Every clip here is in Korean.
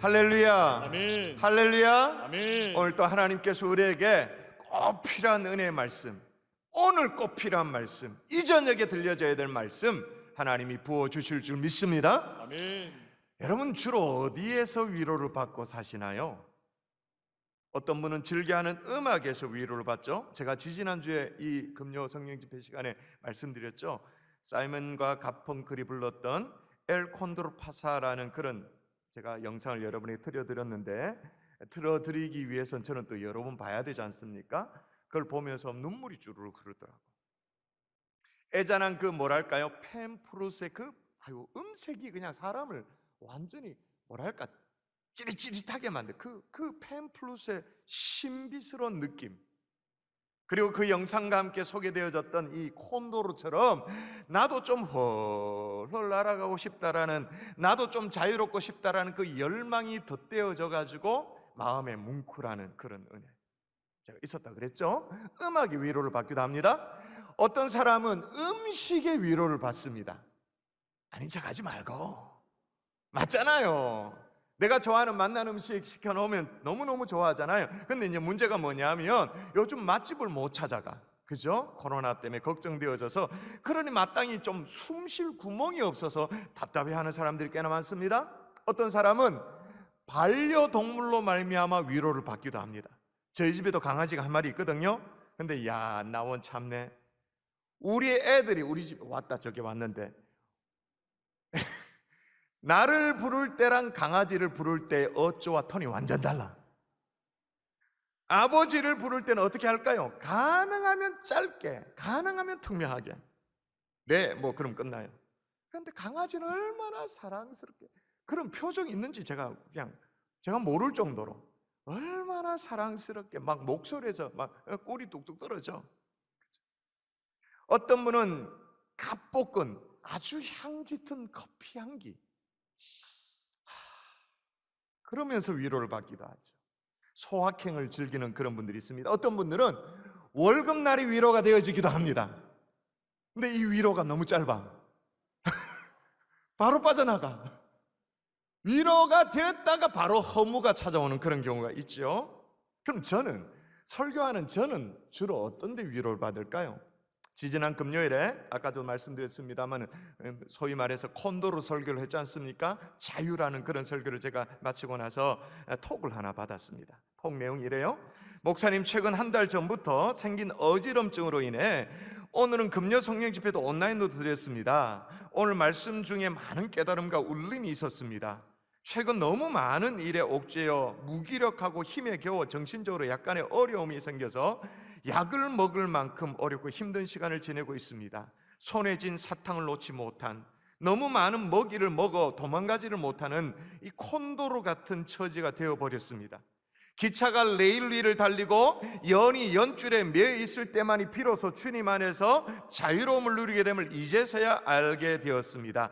할렐루야. 아멘. 할렐루야. 아멘. 오늘 또 하나님께서 우리에게 꼭 필요한 은혜의 말씀, 오늘 꼭 필요한 말씀, 이 저녁에 들려줘야 될 말씀 하나님이 부어주실 줄 믿습니다. 아멘. 여러분 주로 어디에서 위로를 받고 사시나요? 어떤 분은 즐겨하는 음악에서 위로를 받죠. 제가 지지난주에 이 금요 성령 집회 시간에 말씀드렸죠. 사이먼과 가펑클이 불렀던 엘 콘도르 파사라는 그런 제가 영상을 여러분에게 틀어드렸는데, 틀어드리기 위해서는 저는 또 여러 번 봐야 되지 않습니까? 그걸 보면서 눈물이 주르륵 흐르더라고요. 애잔한 그 뭐랄까요, 펜프루스의 그 음색이 그냥 사람을 완전히 뭐랄까 찌릿찌릿하게 만든 그 펜플루스의 신비스러운 느낌, 그리고 그 영상과 함께 소개되어졌던 이 콘도르처럼 나도 좀 헐헐 날아가고 싶다라는, 나도 좀 자유롭고 싶다라는 그 열망이 덧대어져 가지고 마음에 뭉클하는 그런 은혜 제가 있었다 그랬죠. 음악이 위로를 받기도 합니다. 어떤 사람은 음식의 위로를 받습니다. 아닌 척하지 말고, 맞잖아요. 내가 좋아하는 맛난 음식 시켜놓으면 너무너무 좋아하잖아요. 근데 이제 문제가 뭐냐면 요즘 맛집을 못 찾아가, 그죠? 코로나 때문에 걱정되어져서. 그러니 마땅히 좀 숨 쉴 구멍이 없어서 답답해하는 사람들이 꽤나 많습니다. 어떤 사람은 반려동물로 말미암아 위로를 받기도 합니다. 저희 집에도 강아지가 한 마리 있거든요. 근데 야, 나원 참네. 우리 애들이 우리 집에 왔다 저기 왔는데 나를 부를 때랑 강아지를 부를 때 어조와 톤이 완전 달라. 아버지를 부를 때는 어떻게 할까요? 가능하면 짧게, 가능하면 투명하게. 네, 뭐 그럼 끝나요. 그런데 강아지는 얼마나 사랑스럽게 그런 표정이 있는지 제가 모를 정도로 얼마나 사랑스럽게 막 목소리에서 막 꿀이 뚝뚝 떨어져. 어떤 분은 갓볶은 아주 향 짙은 커피 향기, 그러면서 위로를 받기도 하죠. 소확행을 즐기는 그런 분들이 있습니다. 어떤 분들은 월급날이 위로가 되어지기도 합니다. 근데 이 위로가 너무 짧아. 바로 빠져나가. 위로가 되었다가 바로 허무가 찾아오는 그런 경우가 있죠. 그럼 설교하는 저는 주로 어떤 데 위로를 받을까요? 지지난 금요일에 아까도 말씀드렸습니다만 소위 말해서 콘도르 설교를 했지 않습니까? 자유라는 그런 설교를 제가 마치고 나서 톡을 하나 받았습니다. 톡 내용이 이래요. 목사님, 최근 한 달 전부터 생긴 어지럼증으로 인해 오늘은 금요 성령 집회도 온라인으로 드렸습니다. 오늘 말씀 중에 많은 깨달음과 울림이 있었습니다. 최근 너무 많은 일에 옥죄어 무기력하고 힘에 겨워 정신적으로 약간의 어려움이 생겨서 약을 먹을 만큼 어렵고 힘든 시간을 지내고 있습니다. 손에 쥔 사탕을 놓지 못한, 너무 많은 먹이를 먹어 도망가지를 못하는 이 콘도르 같은 처지가 되어버렸습니다. 기차가 레일 위를 달리고 연이 연줄에 매여 있을 때만이 비로소 주님 안에서 자유로움을 누리게 됨을 이제서야 알게 되었습니다.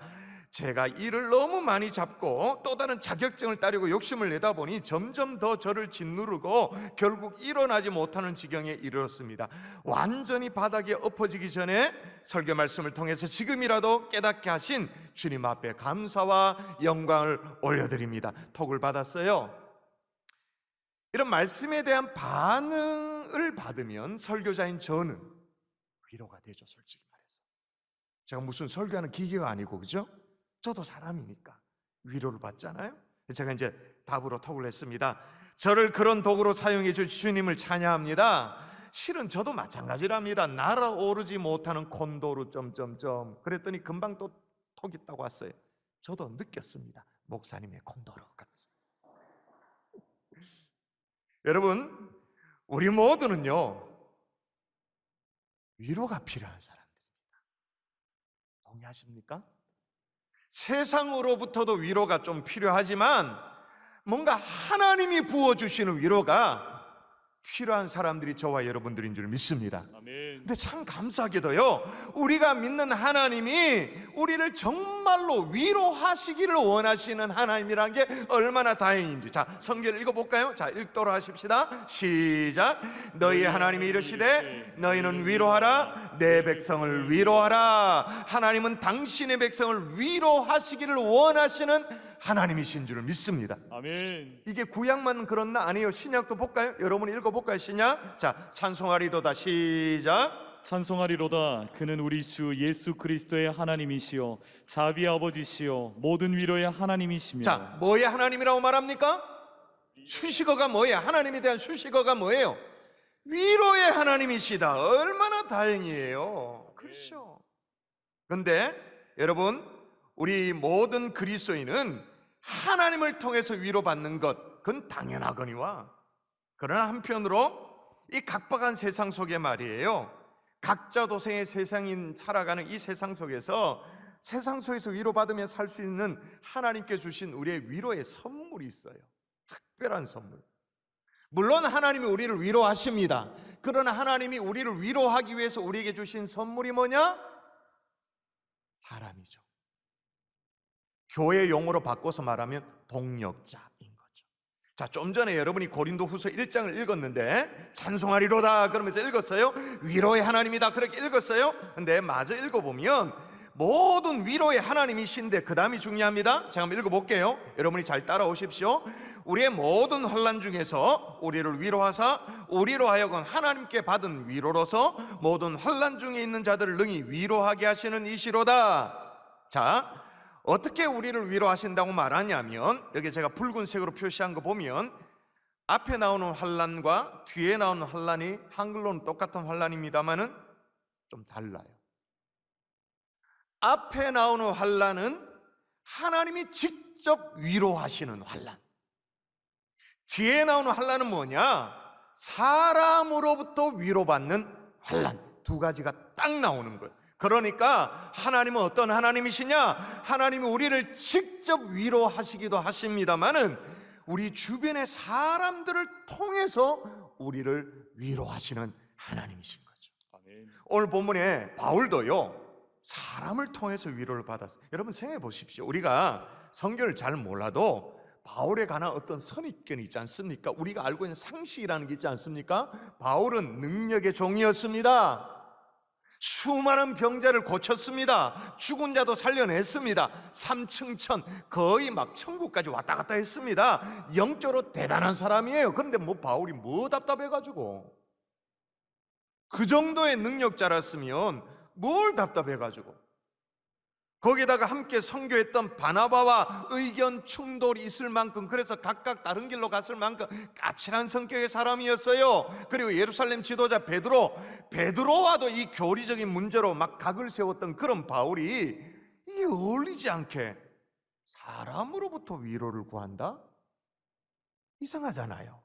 제가 일을 너무 많이 잡고 또 다른 자격증을 따려고 욕심을 내다 보니 점점 더 저를 짓누르고 결국 일어나지 못하는 지경에 이르렀습니다. 완전히 바닥에 엎어지기 전에 설교 말씀을 통해서 지금이라도 깨닫게 하신 주님 앞에 감사와 영광을 올려드립니다. 톡을 받았어요. 이런 말씀에 대한 반응을 받으면 설교자인 저는 위로가 되죠. 솔직히 말해서 제가 무슨 설교하는 기계가 아니고, 그죠? 저도 사람이니까 위로를 받잖아요. 제가 이제 답으로 톡을 했습니다. 저를 그런 도구로 사용해 주신 주님을 찬양합니다. 실은 저도 마찬가지랍니다. 날아오르지 못하는 콘도르 점점점. 그랬더니 금방 또 톡이 있다고 왔어요. 저도 느꼈습니다. 목사님의 콘도르. 여러분, 우리 모두는요 위로가 필요한 사람들입니다. 동의하십니까? 세상으로부터도 위로가 좀 필요하지만 뭔가 하나님이 부어주시는 위로가 필요한 사람들이 저와 여러분들인 줄 믿습니다. 아멘. 근데 참 감사하게도요, 우리가 믿는 하나님이 우리를 정말로 위로하시기를 원하시는 하나님이라는 게 얼마나 다행인지. 자, 성경을 읽어볼까요? 자, 읽도록 하십시다. 시작. 너희 하나님이 이르시되 너희는 위로하라, 내 백성을 위로하라. 하나님은 당신의 백성을 위로하시기를 원하시는 하나님이신 줄을 믿습니다. 아멘. 이게 구약만 그렇나? 아니에요. 신약도 볼까요? 여러분이 읽어볼까요? 신약. 자, 찬송하리로다. 시작. 찬송하리로다. 그는 우리 주 예수 그리스도의 하나님이시요 자비의 아버지시요 모든 위로의 하나님이시며. 자, 뭐의 하나님이라고 말합니까? 수식어가 뭐예요? 하나님에 대한 수식어가 뭐예요? 위로의 하나님이시다. 얼마나 다행이에요. 그렇죠. 그런데 여러분, 우리 모든 그리스도인은 하나님을 통해서 위로받는 것, 그건 당연하거니와, 그러나 한편으로 이 각박한 세상 속에 말이에요, 각자 도생의 세상인 살아가는 이 세상 속에서 위로받으며 살 수 있는 하나님께 주신 우리의 위로의 선물이 있어요. 특별한 선물. 물론 하나님이 우리를 위로하십니다. 그러나 하나님이 우리를 위로하기 위해서 우리에게 주신 선물이 뭐냐? 사람이죠. 교회 용어로 바꿔서 말하면 동역자인 거죠. 자, 좀 전에 여러분이 고린도후서 1장을 읽었는데 찬송하리로다 그러면서 읽었어요. 위로의 하나님이다 그렇게 읽었어요. 근데 마저 읽어보면 모든 위로의 하나님이신데 그 다음이 중요합니다. 제가 한번 읽어볼게요. 여러분이 잘 따라오십시오. 우리의 모든 환난 중에서 우리를 위로하사 우리로 하여금 하나님께 받은 위로로서 모든 환난 중에 있는 자들을 능히 위로하게 하시는 이시로다. 자, 어떻게 우리를 위로하신다고 말하냐면, 여기 제가 붉은색으로 표시한 거 보면 앞에 나오는 환난과 뒤에 나오는 환난이 한글로는 똑같은 환난입니다만은 좀 달라요. 앞에 나오는 환난은 하나님이 직접 위로하시는 환난, 뒤에 나오는 환난은 뭐냐? 사람으로부터 위로받는 환난. 두 가지가 딱 나오는 거예요. 그러니까 하나님은 어떤 하나님이시냐? 하나님이 우리를 직접 위로하시기도 하십니다마는 우리 주변의 사람들을 통해서 우리를 위로하시는 하나님이신 거죠. 아멘. 오늘 본문에 바울도요, 사람을 통해서 위로를 받았어요. 여러분 생각해 보십시오. 우리가 성경을 잘 몰라도 바울에 관한 어떤 선입견이 있지 않습니까? 우리가 알고 있는 상식이라는 게 있지 않습니까? 바울은 능력의 종이었습니다. 수많은 병자를 고쳤습니다. 죽은 자도 살려냈습니다. 삼층천, 거의 막 천국까지 왔다 갔다 했습니다. 영적으로 대단한 사람이에요. 그런데 바울이 답답해가지고, 그 정도의 능력자랐으면 뭘 답답해가지고, 거기다가 함께 선교했던 바나바와 의견 충돌이 있을 만큼, 그래서 각각 다른 길로 갔을 만큼 까칠한 성격의 사람이었어요. 그리고 예루살렘 지도자 베드로와도 이 교리적인 문제로 막 각을 세웠던 그런 바울이 이게 어울리지 않게 사람으로부터 위로를 구한다? 이상하잖아요.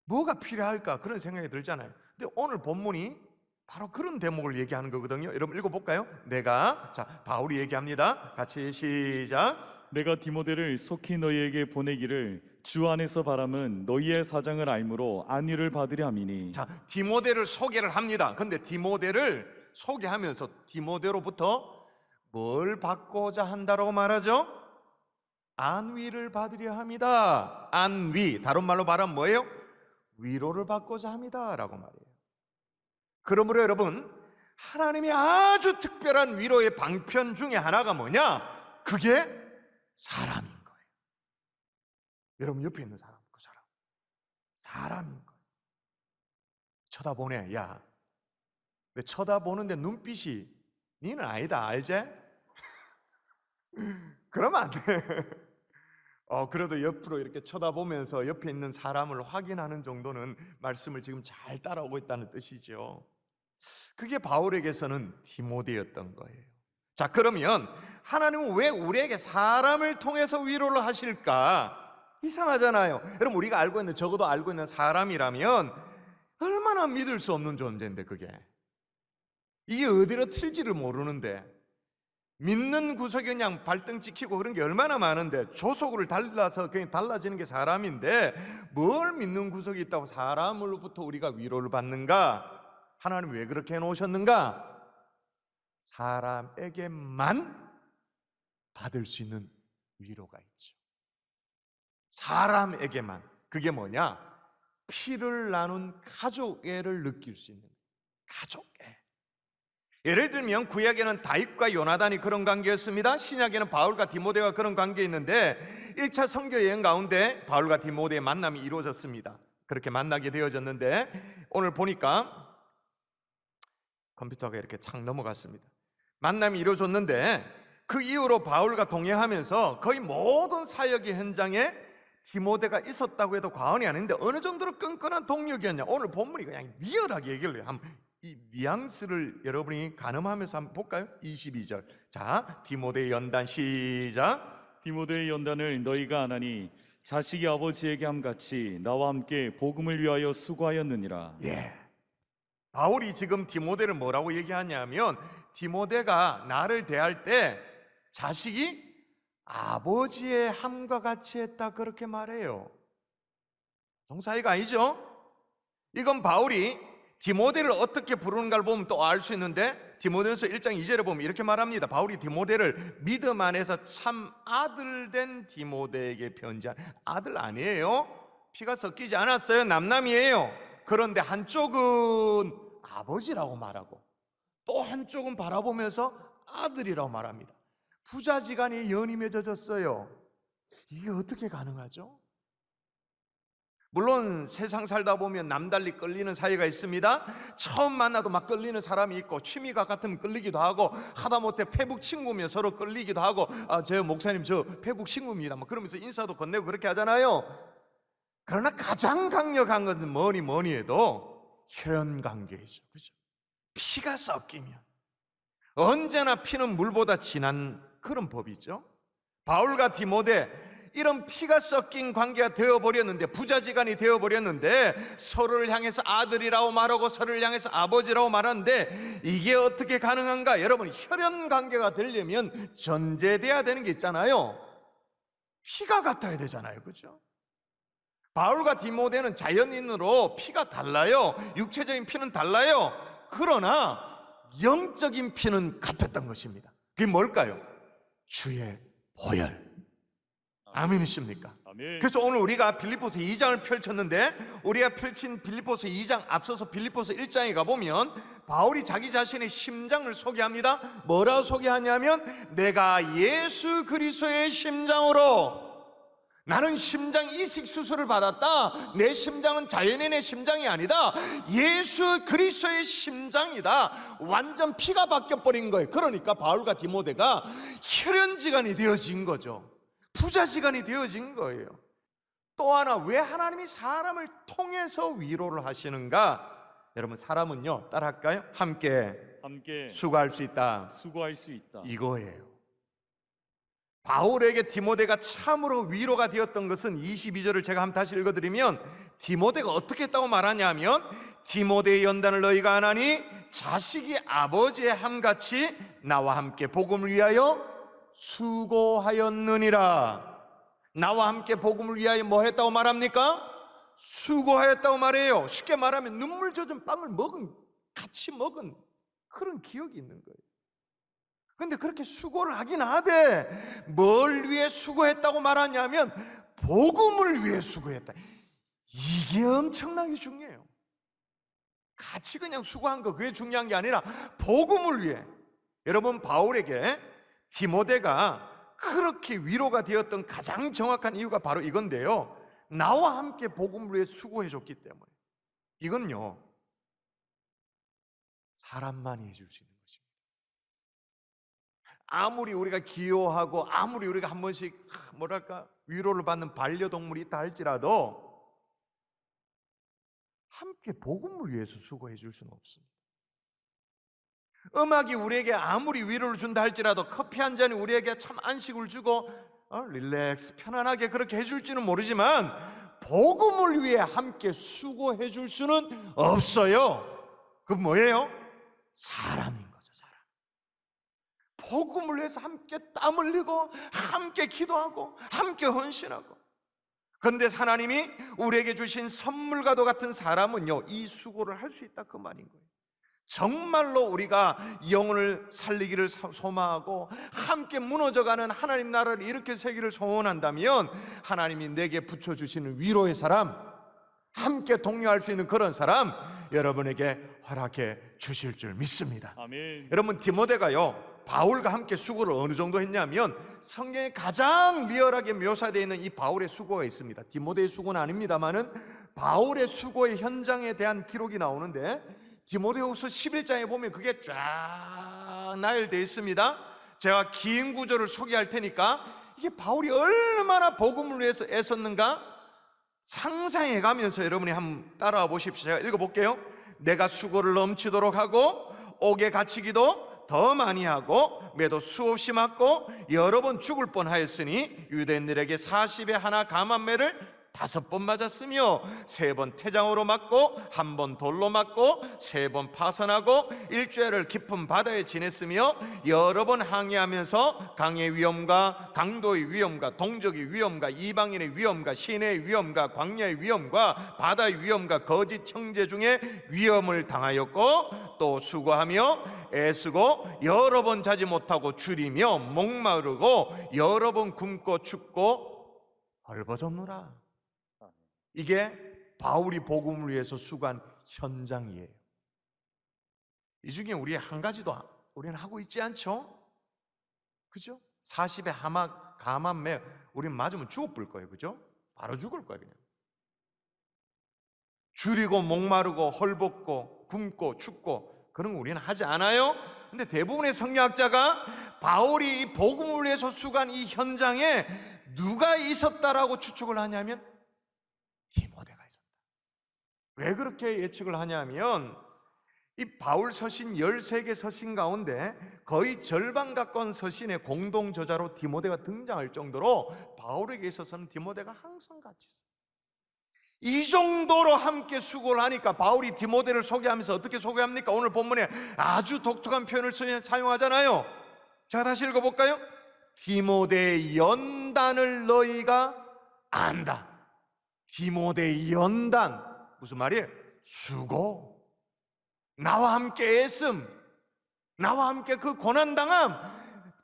뭐가 필요할까? 그런 생각이 들잖아요. 근데 오늘 본문이 바로 그런 대목을 얘기하는 거거든요. 여러분 읽어볼까요? 바울이 얘기합니다. 같이 시작. 내가 디모데를 속히 너희에게 보내기를 주 안에서 바람은 너희의 사정을 알므로 안위를 받으려 함이니. 자, 디모데를 소개를 합니다. 근데 디모데를 소개하면서 디모데로부터 뭘 받고자 한다고 말하죠? 안위를 받으려 합니다. 안위, 다른 말로 말하면 뭐예요? 위로를 받고자 합니다 라고 말해요. 그러므로 여러분, 하나님의 아주 특별한 위로의 방편 중에 하나가 뭐냐? 그게 사람인 거예요. 여러분 옆에 있는 사람, 그 사람인 거예요. 쳐다보네. 야, 내 쳐다보는데 눈빛이 니는 아니다, 알지? 그러면 안 돼. 그래도 옆으로 이렇게 쳐다보면서 옆에 있는 사람을 확인하는 정도는 말씀을 지금 잘 따라오고 있다는 뜻이죠. 그게 바울에게서는 디모데였던 거예요. 자, 그러면 하나님은 왜 우리에게 사람을 통해서 위로를 하실까? 이상하잖아요. 여러분, 우리가 적어도 알고 있는 사람이라면 얼마나 믿을 수 없는 존재인데, 이게 어디로 튈지를 모르는데, 믿는 구석이 그냥 발등 찍히고 그런 게 얼마나 많은데, 조속을 달라서 그냥 달라지는 게 사람인데 뭘 믿는 구석이 있다고 사람으로부터 우리가 위로를 받는가? 하나님 왜 그렇게 해놓으셨는가? 사람에게만 받을 수 있는 위로가 있죠. 사람에게만. 그게 뭐냐? 피를 나눈 가족애를 느낄 수 있는 가족애. 예를 들면 구약에는 다윗과 요나단이 그런 관계였습니다. 신약에는 바울과 디모데가 그런 관계였는데 1차 선교 여행 가운데 바울과 디모데의 만남이 이루어졌습니다. 그렇게 만나게 되어졌는데 오늘 보니까 컴퓨터가 이렇게 착 넘어갔습니다. 만남이 이루어졌는데 그 이후로 바울과 동행하면서 거의 모든 사역의 현장에 디모데가 있었다고 해도 과언이 아닌데 어느 정도로 끈끈한 동력이었냐. 오늘 본문이 그냥 리얼하게 얘기를 해요. 이 뉘앙스를 여러분이 가늠하면서 한번 볼까요? 22절. 자, 디모데 연단 시작. 디모데의 연단을 너희가 안 하니 자식이 아버지에게 함같이 나와 함께 복음을 위하여 수고하였느니라. 예. 바울이 지금 디모데를 뭐라고 얘기하냐면 디모데가 나를 대할 때 자식이 아버지의 함과 같이 했다 그렇게 말해요. 동사이가 아니죠? 이건 바울이 디모데를 어떻게 부르는가를 보면 또 알 수 있는데 디모데전서 1장 2절에 보면 이렇게 말합니다. 바울이 디모데를 믿음 안에서 참 아들 된 디모데에게 편지한 아들 아니에요. 피가 섞이지 않았어요. 남남이에요. 그런데 한쪽은 아버지라고 말하고 또 한쪽은 바라보면서 아들이라고 말합니다. 부자지간이 연이 맺어졌어요. 이게 어떻게 가능하죠? 물론 세상 살다 보면 남달리 끌리는 사이가 있습니다. 처음 만나도 막 끌리는 사람이 있고 취미가 같으면 끌리기도 하고 하다못해 페북 친구면 서로 끌리기도 하고 저 목사님 저 페북 친구입니다 뭐 그러면서 인사도 건네고 그렇게 하잖아요. 그러나 가장 강력한 것은 뭐니 해도 혈연관계이죠. 그죠? 피가 섞이면 언제나 피는 물보다 진한 그런 법이죠. 바울과 디모데 이런 피가 섞인 관계가 되어버렸는데 부자지간이 되어버렸는데 서로를 향해서 아들이라고 말하고 서로를 향해서 아버지라고 말하는데 이게 어떻게 가능한가? 여러분 혈연관계가 되려면 전제돼야 되는 게 있잖아요. 피가 같아야 되잖아요. 그죠? 바울과 디모데는 자연인으로 피가 달라요. 육체적인 피는 달라요. 그러나 영적인 피는 같았던 것입니다. 그게 뭘까요? 주의 보혈. 아멘이십니까? 아멘. 그래서 오늘 우리가 빌립보서 2장을 펼쳤는데 우리가 펼친 빌립보서 2장 앞서서 빌립보서 1장에 가보면 바울이 자기 자신의 심장을 소개합니다. 뭐라고 소개하냐면 내가 예수 그리스도의 심장으로 나는 심장 이식 수술을 받았다. 내 심장은 자연인의 심장이 아니다. 예수 그리스도의 심장이다. 완전 피가 바뀌어버린 거예요. 그러니까 바울과 디모데가 혈연지간이 되어진 거죠. 부자지간이 되어진 거예요. 또 하나 왜 하나님이 사람을 통해서 위로를 하시는가? 여러분 사람은요 따라할까요? 함께 수고할 수 있다. 수고할 수 있다. 이거예요. 바울에게 디모데가 참으로 위로가 되었던 것은 22절을 제가 한번 다시 읽어드리면 디모데가 어떻게 했다고 말하냐면 디모데의 연단을 너희가 안 하니 자식이 아버지의 함같이 나와 함께 복음을 위하여 수고하였느니라. 나와 함께 복음을 위하여 뭐 했다고 말합니까? 수고하였다고 말해요. 쉽게 말하면 눈물 젖은 빵을 같이 먹은 그런 기억이 있는 거예요. 근데 그렇게 수고를 하긴 하되 뭘 위해 수고했다고 말하냐면 복음을 위해 수고했다. 이게 엄청나게 중요해요. 같이 그냥 수고한 거 그게 중요한 게 아니라 복음을 위해. 여러분 바울에게 디모데가 그렇게 위로가 되었던 가장 정확한 이유가 바로 이건데요. 나와 함께 복음을 위해 수고해 줬기 때문에. 이건요 사람만이 해줄 수 있는 것입니다. 아무리 우리가 기여하고 아무리 우리가 한 번씩 뭐랄까 위로를 받는 반려동물이 있다 할지라도 함께 복음을 위해서 수고해 줄 수는 없습니다. 음악이 우리에게 아무리 위로를 준다 할지라도 커피 한 잔이 우리에게 참 안식을 주고 릴렉스 편안하게 그렇게 해줄지는 모르지만 복음을 위해 함께 수고해 줄 수는 없어요. 그건 뭐예요? 사람인 거죠. 사람. 복음을 위해서 함께 땀 흘리고 함께 기도하고 함께 헌신하고. 그런데 하나님이 우리에게 주신 선물과도 같은 사람은요 이 수고를 할 수 있다 그 말인 거예요. 정말로 우리가 영혼을 살리기를 소망하고 함께 무너져가는 하나님 나라를 이렇게 세기를 소원한다면 하나님이 내게 붙여주시는 위로의 사람, 함께 동료할 수 있는 그런 사람, 여러분에게 허락해 주실 줄 믿습니다. 아멘. 여러분, 디모데가요 바울과 함께 수고를 어느 정도 했냐면 성경에 가장 리얼하게 묘사되어 있는 이 바울의 수고가 있습니다. 디모데의 수고는 아닙니다만은 바울의 수고의 현장에 대한 기록이 나오는데 디모데후서 11장에 보면 그게 쫙 나열되어 있습니다. 제가 긴 구절을 소개할 테니까 이게 바울이 얼마나 복음을 위해서 애썼는가 상상해 가면서 여러분이 한번 따라와 보십시오. 제가 읽어볼게요. 내가 수고를 넘치도록 하고 옥에 갇히기도 더 많이 하고 매도 수없이 맞고 여러 번 죽을 뻔하였으니 유대인들에게 40에 하나 감한매를 5번 맞았으며 3번 태장으로 맞고 1번 돌로 맞고 3번 파선하고 일주일을 깊은 바다에 지냈으며 여러 번 항해하면서 강의 위험과 강도의 위험과 동족의 위험과 이방인의 위험과 시내의 위험과 광야의 위험과 바다의 위험과 거짓 형제 중에 위험을 당하였고 또 수고하며 애쓰고 여러 번 자지 못하고 줄이며 목마르고 여러 번 굶고 춥고 헐벗었노라. 이게 바울이 복음을 위해서 수고한 현장이에요. 이 중에 우리 한 가지도 우리는 하고 있지 않죠? 그죠? 40에 감한매 우리는 맞으면 죽어볼 거예요. 그죠? 바로 죽을 거예요. 그냥 줄이고 목마르고 헐벗고 굶고 춥고 그런 거 우리는 하지 않아요. 근데 대부분의 성경학자가 바울이 이 복음을 위해서 수고한 이 현장에 누가 있었다라고 추측을 하냐면 디모데가 있었다. 왜 그렇게 예측을 하냐면 이 바울 서신 13개 서신 가운데 거의 절반 가까운 서신의 공동 저자로 디모데가 등장할 정도로 바울에게 있어서는 디모데가 항상 같이 있어요. 이 정도로 함께 수고를 하니까 바울이 디모데를 소개하면서 어떻게 소개합니까? 오늘 본문에 아주 독특한 표현을 사용하잖아요. 제가 다시 읽어볼까요? 디모데의 연단을 너희가 안다. 디모데의 연단 무슨 말이에요? 수고, 나와 함께 애씀, 나와 함께 그 고난당함,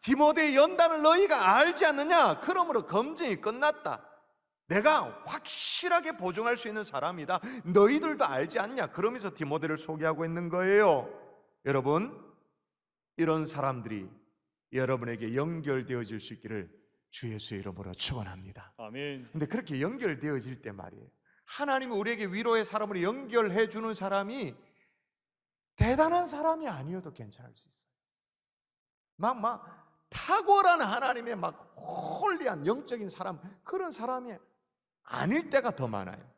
디모데의 연단을 너희가 알지 않느냐? 그러므로 검증이 끝났다. 내가 확실하게 보증할 수 있는 사람이다. 너희들도 알지 않냐? 그러면서 디모데를 소개하고 있는 거예요. 여러분, 이런 사람들이 여러분에게 연결되어질 수 있기를 주 예수의 이름으로 축원합니다. 아멘. 근데 그렇게 연결되어질 때 말이에요, 하나님이 우리에게 위로의 사람으로 연결해 주는 사람이 대단한 사람이 아니어도 괜찮을 수 있어요. 막 탁월한 하나님의 막 홀리한 영적인 사람, 그런 사람이 아닐 때가 더 많아요.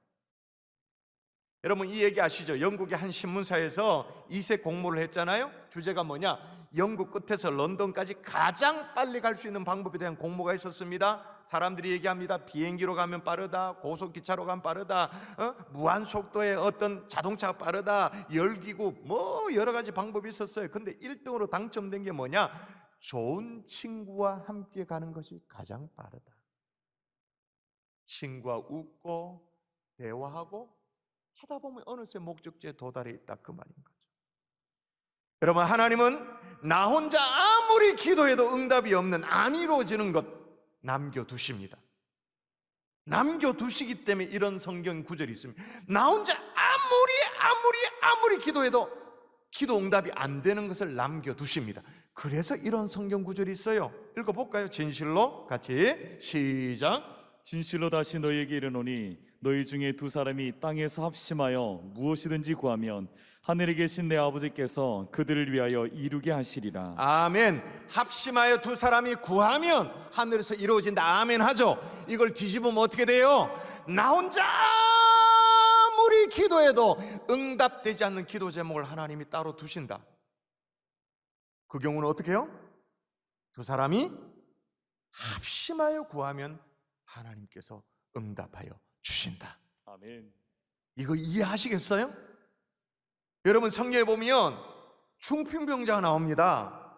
여러분 이 얘기 아시죠? 영국의 한 신문사에서 이색 공모를 했잖아요. 주제가 뭐냐? 영국 끝에서 런던까지 가장 빨리 갈 수 있는 방법에 대한 공모가 있었습니다. 사람들이 얘기합니다. 비행기로 가면 빠르다, 고속기차로 가면 빠르다, 무한 속도의 어떤 자동차가 빠르다, 열기구, 뭐 여러 가지 방법이 있었어요. 근데 1등으로 당첨된 게 뭐냐? 좋은 친구와 함께 가는 것이 가장 빠르다. 친구와 웃고 대화하고 하다 보면 어느새 목적지에 도달해 있다, 그 말인 거죠. 여러분, 하나님은 나 혼자 아무리 기도해도 응답이 없는 안 이루어지는 것 남겨두십니다. 남겨두시기 때문에 이런 성경 구절이 있습니다. 나 혼자 아무리 기도해도 기도 응답이 안 되는 것을 남겨두십니다. 그래서 이런 성경 구절이 있어요. 읽어볼까요? 진실로 같이 시작. 진실로 다시 너희에게 이르노니 너희 중에 2사람이 땅에서 합심하여 무엇이든지 구하면 하늘에 계신 내 아버지께서 그들을 위하여 이루게 하시리라. 아멘. 합심하여 2사람이 구하면 하늘에서 이루어진다. 아멘 하죠. 이걸 뒤집으면 어떻게 돼요? 나 혼자 아무리 기도해도 응답되지 않는 기도 제목을 하나님이 따로 두신다. 그 경우는 어떻게 해요? 2사람이 합심하여 구하면 하나님께서 응답하여 주신다. 아멘. 이거 이해하시겠어요? 여러분 성경에 보면 중풍병자가 나옵니다.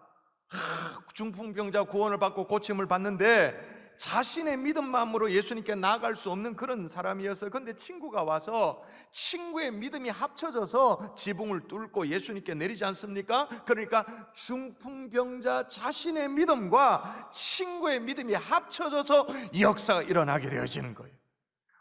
중풍병자 구원을 받고 고침을 받는데 자신의 믿음만으로 예수님께 나아갈 수 없는 그런 사람이었어요. 그런데 친구가 와서 친구의 믿음이 합쳐져서 지붕을 뚫고 예수님께 내리지 않습니까? 그러니까 중풍병자 자신의 믿음과 친구의 믿음이 합쳐져서 역사가 일어나게 되어지는 거예요.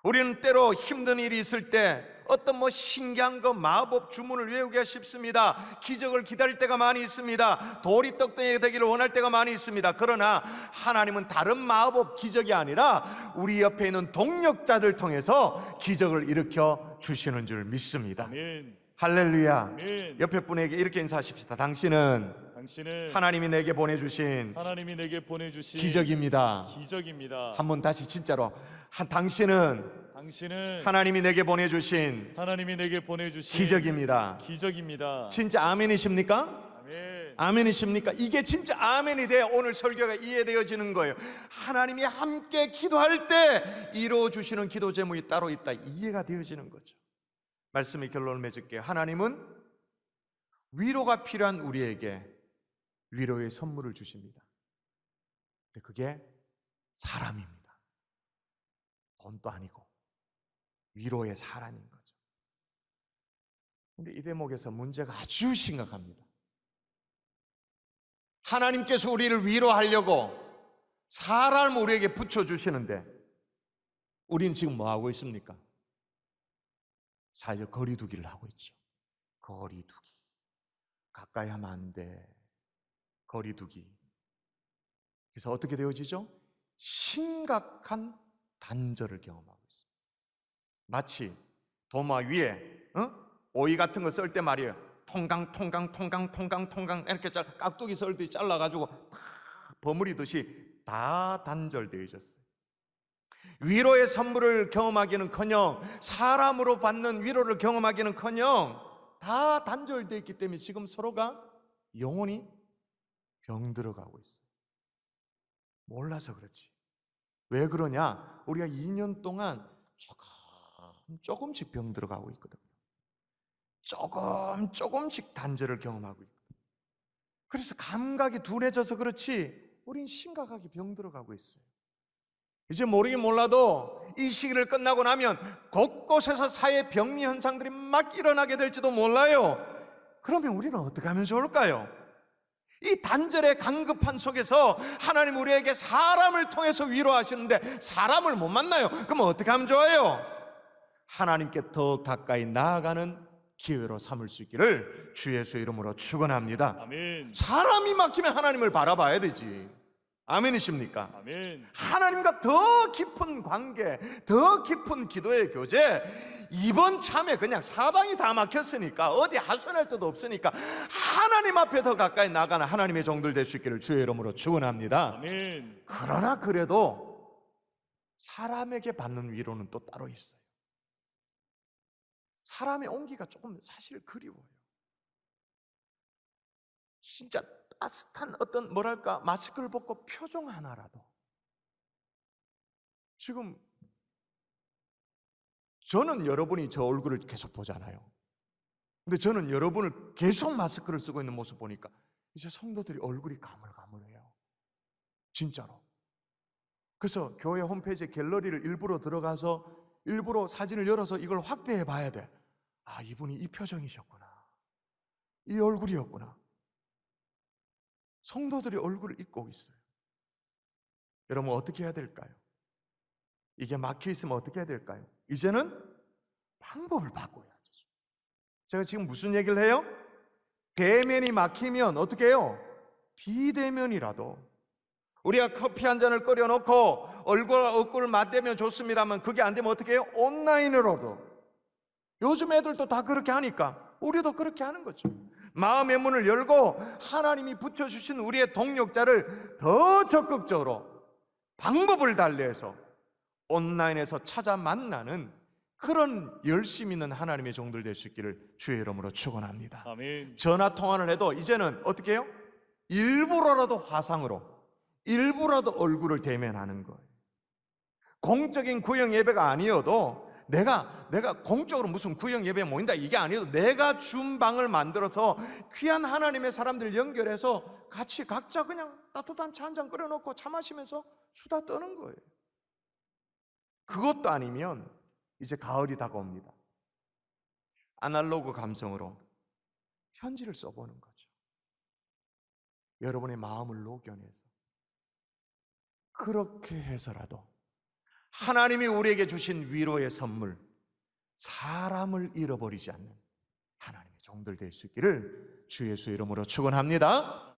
우리는 때로 힘든 일이 있을 때 어떤 뭐 신기한 거 마법 주문을 외우기가 쉽습니다. 기적을 기다릴 때가 많이 있습니다. 돌이 떡덩이가 되기를 원할 때가 많이 있습니다. 그러나 하나님은 다른 마법 기적이 아니라 우리 옆에 있는 동력자들 통해서 기적을 일으켜 주시는 줄 믿습니다. 아멘. 할렐루야. 아멘. 옆에 분에게 이렇게 인사하십시다. 당신은 하나님이 내게 보내주신 기적입니다. 기적입니다. 한번 다시 진짜로 당신은 하나님이 내게 보내주신 기적입니다. 기적입니다. 진짜 아멘이십니까? 아멘. 아멘이십니까? 이게 진짜 아멘이 돼 오늘 설교가 이해되어지는 거예요. 하나님이 함께 기도할 때 이루어주시는 기도 제목이 따로 있다, 이해가 되어지는 거죠. 말씀의 결론을 맺을게요. 하나님은 위로가 필요한 우리에게 위로의 선물을 주십니다. 그게 사람입니다. 돈도 아니고 위로의 사람인 거죠. 근데 이 대목에서 문제가 아주 심각합니다. 하나님께서 우리를 위로하려고 사람을 우리에게 붙여주시는데 우리는 지금 뭐 하고 있습니까? 사회적 거리두기를 하고 있죠. 거리두기. 가까이 하면 안 돼. 거리두기. 그래서 어떻게 되어지죠? 심각한 단절을 경험하고 있습니다. 마치 도마 위에 오이 같은 거 썰 때 말이에요. 통강 이렇게 깍두기 썰듯이 잘라가지고 팍 버무리듯이 다 단절되어 있었어요. 위로의 선물을 경험하기는커녕 사람으로 받는 위로를 경험하기는커녕 다 단절되어 있기 때문에 지금 서로가 영혼이 병들어가고 있어요. 몰라서 그렇지. 왜 그러냐? 우리가 2년 동안 조금씩 병들어가고 있거든요. 조금씩 단절을 경험하고 있거든요. 그래서 감각이 둔해져서 그렇지 우린 심각하게 병들어가고 있어요. 이제 모르긴 몰라도 이 시기를 끝나고 나면 곳곳에서 사회 병리 현상들이 막 일어나게 될지도 몰라요. 그러면 우리는 어떻게 하면 좋을까요? 이 단절의 강급한 속에서 하나님 우리에게 사람을 통해서 위로하시는데 사람을 못 만나요. 그럼 어떻게 하면 좋아요? 하나님께 더 가까이 나아가는 기회로 삼을 수 있기를 주 예수의 이름으로 축원합니다. 아멘. 사람이 막히면 하나님을 바라봐야 되지. 아멘이십니까? 아멘. 하나님과 더 깊은 관계, 더 깊은 기도의 교제. 이번 참에 그냥 사방이 다 막혔으니까 어디 하소연할 데도 없으니까 하나님 앞에 더 가까이 나가는 하나님의 종들 될 수 있기를 주의 이름으로 축원합니다. 아멘. 그러나 그래도 사람에게 받는 위로는 또 따로 있어요. 사람의 온기가 조금 사실 그리워요. 진짜 따뜻한 어떤 뭐랄까 마스크를 벗고 표정 하나라도. 지금 저는 여러분이 저 얼굴을 계속 보잖아요. 근데 저는 여러분을 계속 마스크를 쓰고 있는 모습 보니까 이제 성도들이 얼굴이 가물가물해요. 진짜로. 그래서 교회 홈페이지 갤러리를 일부러 들어가서 일부러 사진을 열어서 이걸 확대해 봐야 돼. 아, 이분이 이 표정이셨구나. 이 얼굴이었구나. 성도들이 얼굴을 잊고 있어요. 여러분 어떻게 해야 될까요? 이게 막혀 있으면 어떻게 해야 될까요? 이제는 방법을 바꿔야죠. 제가 지금 무슨 얘기를 해요? 대면이 막히면 어떻게 해요? 비대면이라도 우리가 커피 한 잔을 끓여놓고 얼굴을 맞대면 좋습니다만 그게 안 되면 어떻게 해요? 온라인으로도. 요즘 애들도 다 그렇게 하니까 우리도 그렇게 하는 거죠. 마음의 문을 열고 하나님이 붙여주신 우리의 동력자를 더 적극적으로 방법을 달리해서 온라인에서 찾아 만나는 그런 열심 있는 하나님의 종들 될 수 있기를 주의 이름으로 축원합니다. 아멘. 전화 통화를 해도 이제는 어떻게 해요? 일부러라도 화상으로, 일부러라도 얼굴을 대면하는 거예요. 공적인 구역 예배가 아니어도 내가 공적으로 무슨 구역 예배에 모인다 이게 아니어도 내가 준 방을 만들어서 귀한 하나님의 사람들 연결해서 같이 각자 그냥 따뜻한 차 한 잔 끓여놓고 차 마시면서 수다 떠는 거예요. 그것도 아니면 이제 가을이 다가옵니다. 아날로그 감성으로 편지를 써보는 거죠. 여러분의 마음을 녹여내서 그렇게 해서라도 하나님이 우리에게 주신 위로의 선물, 사람을 잃어버리지 않는 하나님의 종들 될 수 있기를 주 예수의 이름으로 축원합니다.